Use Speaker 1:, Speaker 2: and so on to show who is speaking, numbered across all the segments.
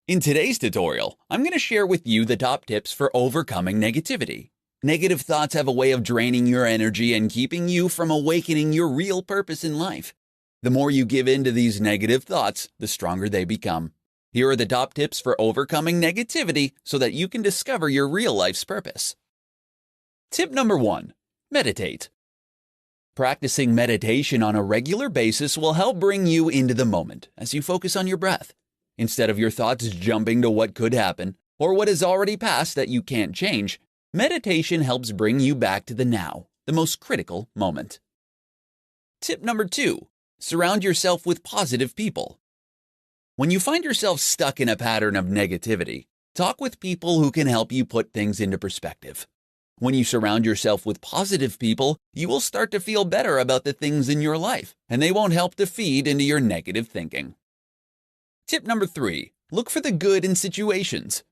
Speaker 1: In today's tutorial, I'm going to share with you the top tips for overcoming negativity. Negative thoughts have a way of draining your energy and keeping you from awakening your real purpose in life. The more you give in to these negative thoughts, the stronger they become. Here are the top tips for overcoming negativity so that you can discover your real life's purpose. Tip number 1. Meditate. Practicing meditation on a regular basis will help bring you into the moment as you focus on your breath. Instead of your thoughts jumping to what could happen or what has already passed that you can't change, meditation helps bring you back to the now, the most critical moment. Tip number 2. Surround yourself with positive people. When you find yourself stuck in a pattern of negativity, talk with people who can help you put things into perspective. When you surround yourself with positive people, you will start to feel better about the things in your life, and they won't help to feed into your negative thinking. Tip number 3. Look for the good in situations.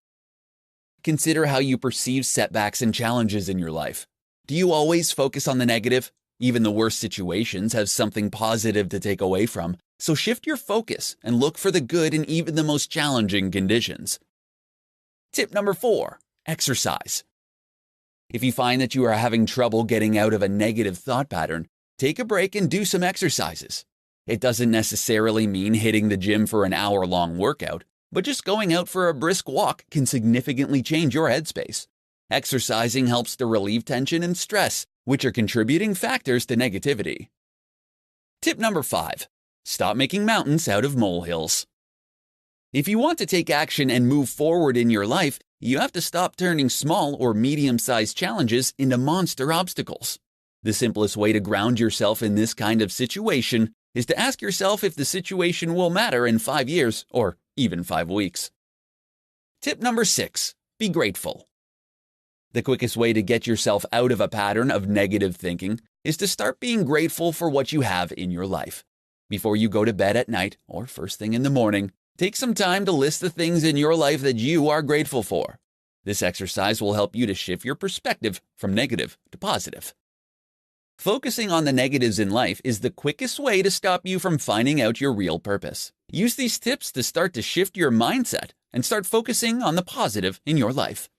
Speaker 1: Consider how you perceive setbacks and challenges in your life. Do you always focus on the negative? Even the worst situations have something positive to take away from, so shift your focus and look for the good in even the most challenging conditions. Tip number 4. Exercise. If you find that you are having trouble getting out of a negative thought pattern, take a break and do some exercises. It doesn't necessarily mean hitting the gym for an hour-long workout, but just going out for a brisk walk can significantly change your headspace. Exercising helps to relieve tension and stress, which are contributing factors to negativity. Tip number 5. Stop making mountains out of molehills. If you want to take action and move forward in your life, you have to stop turning small or medium-sized challenges into monster obstacles. The simplest way to ground yourself in this kind of situation is to ask yourself if the situation will matter in 5 years or even 5 weeks. Tip number 6. Be grateful. The quickest way to get yourself out of a pattern of negative thinking is to start being grateful for what you have in your life. Before you go to bed at night or first thing in the morning, take some time to list the things in your life that you are grateful for. This exercise will help you to shift your perspective from negative to positive. Focusing on the negatives in life is the quickest way to stop you from finding out your real purpose. Use these tips to start to shift your mindset and start focusing on the positive in your life.